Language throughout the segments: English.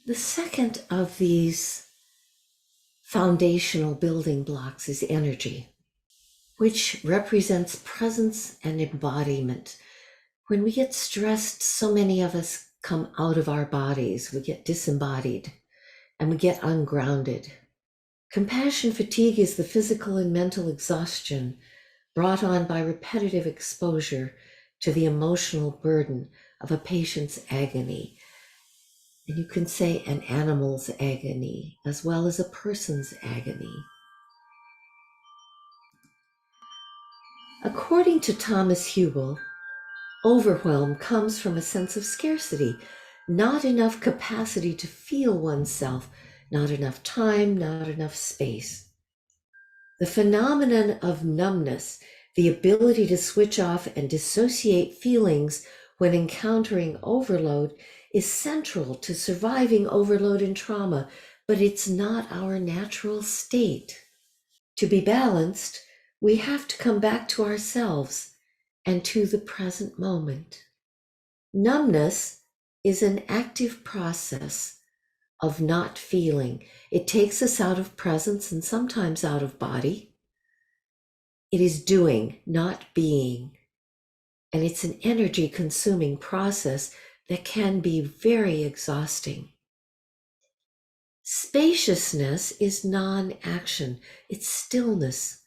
The second of these foundational building blocks is energy, which represents presence and embodiment. When we get stressed, so many of us come out of our bodies. We get disembodied and we get ungrounded. Compassion fatigue is the physical and mental exhaustion brought on by repetitive exposure to the emotional burden of a patient's agony. And you can say an animal's agony as well as a person's agony. According to Thomas Hübl, overwhelm comes from a sense of scarcity, not enough capacity to feel oneself, not enough time, not enough space. The phenomenon of numbness, the ability to switch off and dissociate feelings when encountering overload, is central to surviving overload and trauma, but it's not our natural state. To be balanced, we have to come back to ourselves and to the present moment. Numbness is an active process of not feeling. It takes us out of presence and sometimes out of body. It is doing, not being. And it's an energy consuming process that can be very exhausting. Spaciousness is non-action. It's stillness.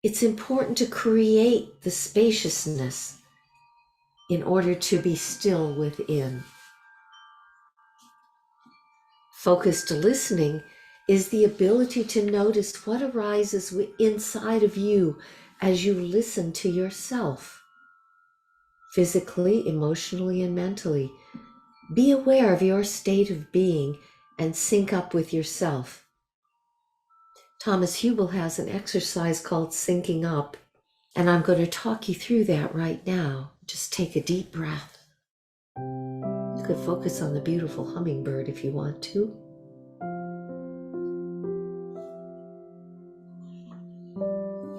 It's important to create the spaciousness in order to be still within. Focused listening is the ability to notice what arises inside of you as you listen to yourself, physically, emotionally, and mentally. Be aware of your state of being and sync up with yourself. Thomas Hübl has an exercise called syncing up, and I'm going to talk you through that right now. Just take a deep breath. You could focus on the beautiful hummingbird if you want to.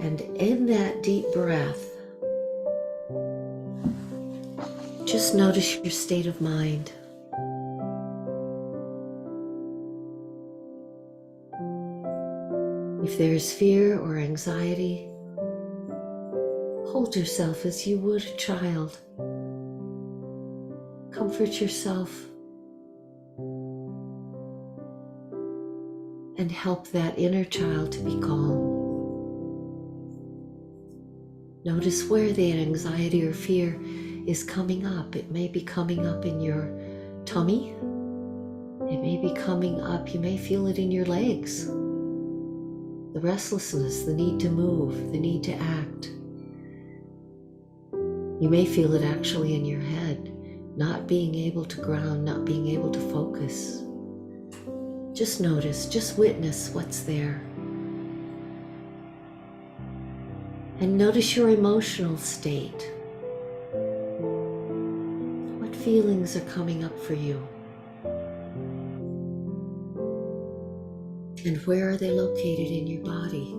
And in that deep breath, just notice your state of mind. If there's fear or anxiety, hold yourself as you would a child. Comfort yourself and help that inner child to be calm. Notice where the anxiety or fear is coming up. It may be coming up in your tummy. It may be coming up, you may feel it in your legs. The restlessness, the need to move, the need to act. You may feel it actually in your head, not being able to ground, not being able to focus. Just notice, just witness what's there. And notice your emotional state. What feelings are coming up for you? And where are they located in your body?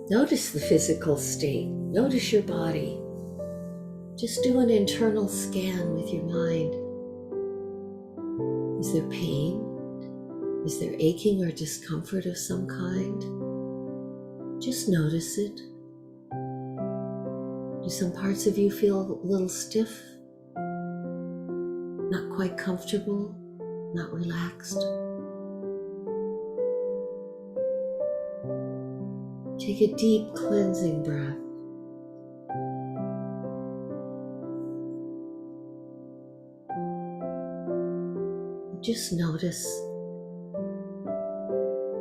Notice the physical state. Notice your body. Just do an internal scan with your mind. Is there pain? Is there aching or discomfort of some kind? Just notice it. Do some parts of you feel a little stiff? Not quite comfortable? Not relaxed? Take a deep cleansing breath. Just notice.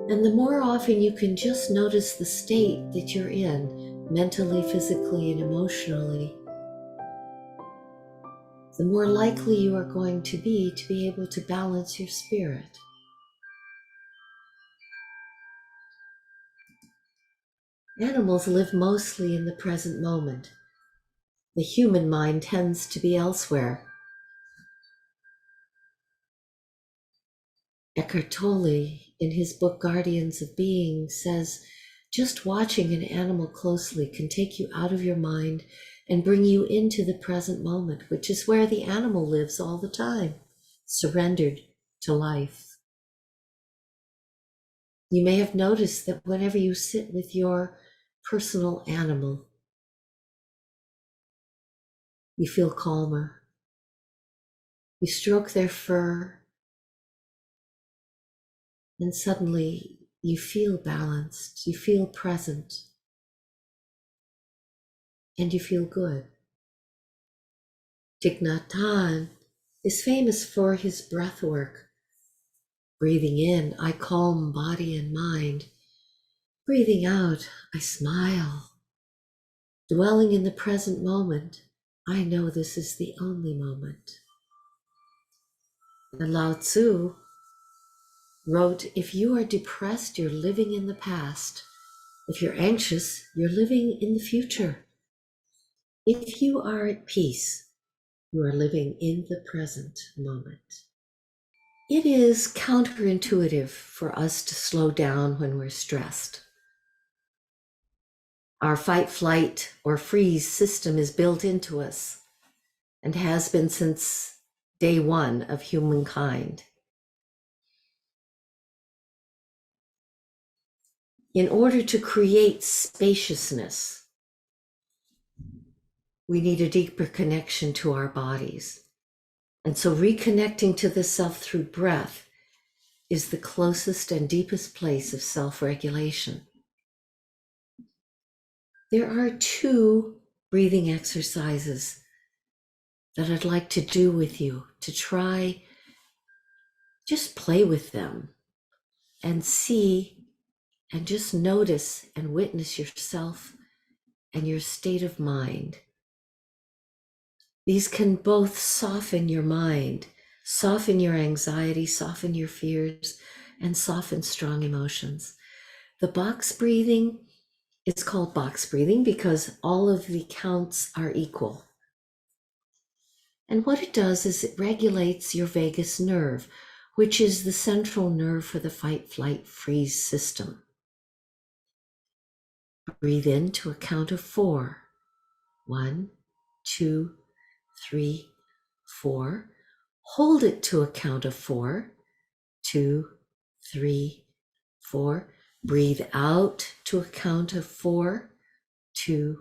And the more often you can just notice the state that you're in, mentally, physically, and emotionally, the more likely you are going to be able to balance your spirit. Animals live mostly in the present moment. The human mind tends to be elsewhere. Eckhart Tolle, in his book Guardians of Being, says Just watching an animal closely can take you out of your mind and bring you into the present moment, which is where the animal lives all the time, surrendered to life. You may have noticed that whenever you sit with your personal animal, you feel calmer. You stroke their fur, and suddenly you feel balanced, you feel present, and you feel good. Thich Nhat Hanh is famous for his breath work. Breathing in, I calm body and mind. Breathing out, I smile. Dwelling in the present moment, I know this is the only moment. And Lao Tzu wrote, if you are depressed, you're living in the past. If you're anxious, you're living in the future. If you are at peace, you are living in the present moment. It is counterintuitive for us to slow down when we're stressed. Our fight, flight, or freeze system is built into us and has been since day one of humankind. In order to create spaciousness, we need a deeper connection to our bodies. And so reconnecting to the self through breath is the closest and deepest place of self-regulation. There are 2 breathing exercises that I'd like to do with you to try, just play with them and see and just notice and witness yourself and your state of mind. These can both soften your mind, soften your anxiety, soften your fears, and soften strong emotions. The box breathing, it's called box breathing because all of the counts are equal. And what it does is it regulates your vagus nerve, which is the central nerve for the fight, flight, freeze system. Breathe in to a count of 4. 1, 2, 3, 4. Hold it to a count of 4. 2, 3, 4. Breathe out to a count of 4. 2,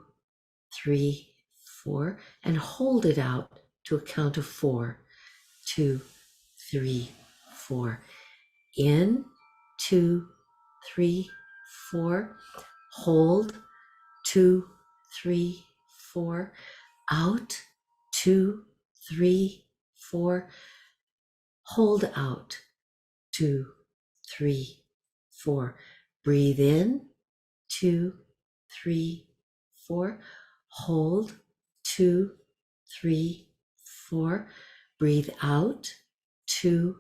3, 4. And hold it out to a count of 4. 2, 3, 4. In, 2, 3, 4. Hold, 2, 3, 4. Out, 2, 3, 4. Hold out, 2, 3, 4. Breathe in, 2, 3, 4. Hold, 2, 3, 4. Breathe out, 2,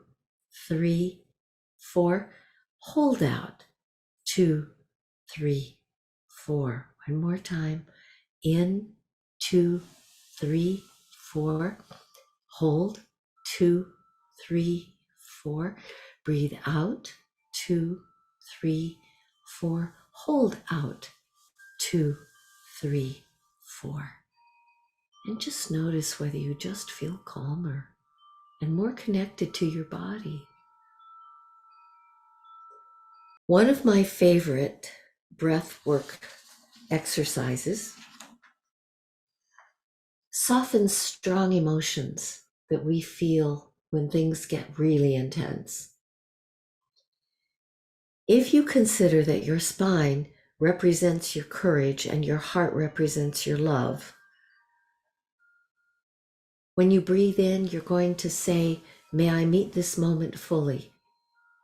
3, 4. Hold out, 2, 3, 4. One more time. In, 2, 3, 4. Hold, 2, 3, 4. Breathe out, 2, 3, 4. Hold out, 2, 3, 4. And just notice whether you just feel calmer and more connected to your body. One of my favorite breath work exercises softens strong emotions that we feel when things get really intense. If you consider that your spine represents your courage and your heart represents your love, when you breathe in, you're going to say, may I meet this moment fully,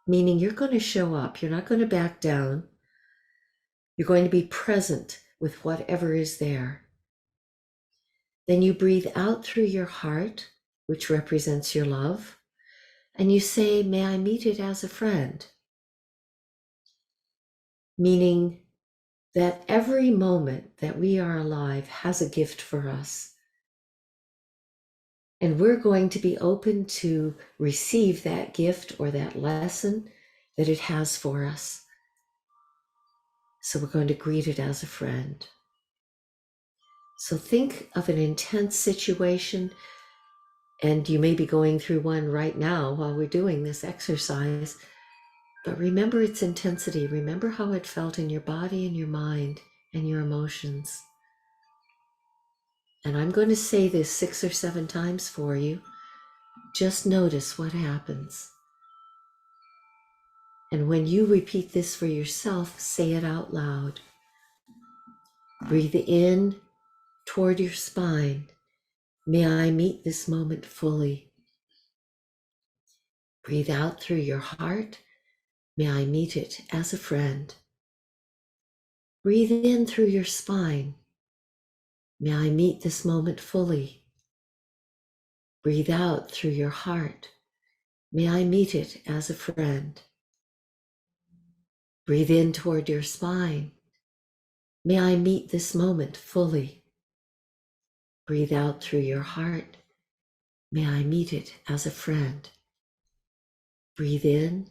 meaning you're going to show up. You're not going to back down. You're going to be present with whatever is there. Then you breathe out through your heart, which represents your love, and you say, may I meet it as a friend, meaning that every moment that we are alive has a gift for us. And we're going to be open to receive that gift or that lesson that it has for us. So we're going to greet it as a friend. So think of an intense situation, and you may be going through one right now while we're doing this exercise, but remember its intensity. Remember how it felt in your body and your mind and your emotions. And I'm going to say this 6 or 7 times for you. Just notice what happens. And when you repeat this for yourself, say it out loud. Breathe in toward your spine. May I meet this moment fully. Breathe out through your heart. May I meet it as a friend. Breathe in through your spine. May I meet this moment fully. Breathe out through your heart. May I meet it as a friend. Breathe in toward your spine. May I meet this moment fully. Breathe out through your heart. May I meet it as a friend. Breathe in.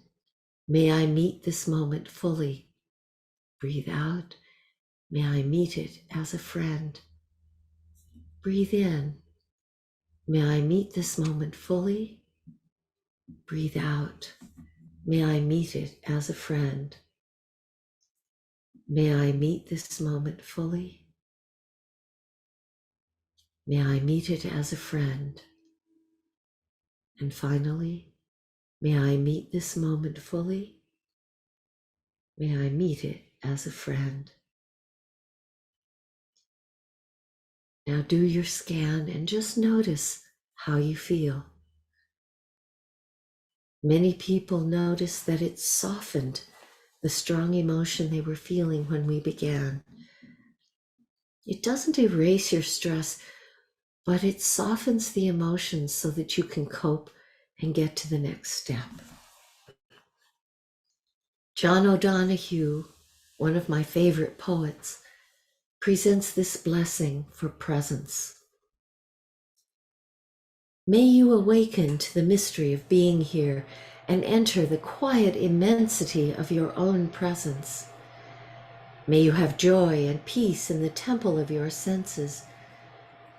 May I meet this moment fully. Breathe out. May I meet it as a friend. Breathe in. May I meet this moment fully. Breathe out. May I meet it as a friend. May I meet this moment fully. May I meet it as a friend. And finally, may I meet this moment fully. May I meet it as a friend. Now do your scan and just notice how you feel. Many people notice that it softened the strong emotion they were feeling when we began. It doesn't erase your stress, but it softens the emotions so that you can cope and get to the next step. John O'Donohue, one of my favorite poets, presents this blessing for presence. May you awaken to the mystery of being here and enter the quiet immensity of your own presence. May you have joy and peace in the temple of your senses.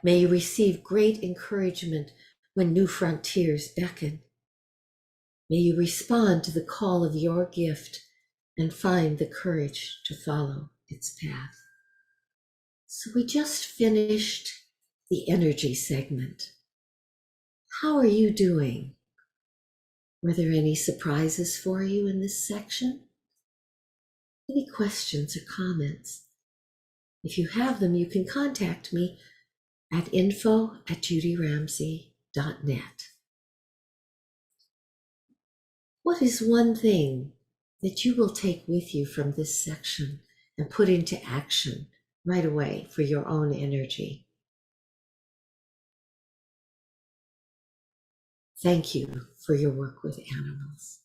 May you receive great encouragement when new frontiers beckon. May you respond to the call of your gift and find the courage to follow its path. So we just finished the energy segment. How are you doing? Were there any surprises for you in this section? Any questions or comments? If you have them, you can contact me at info@judyramsey.net. What is one thing that you will take with you from this section and put into action right away for your own energy? Thank you for your work with animals.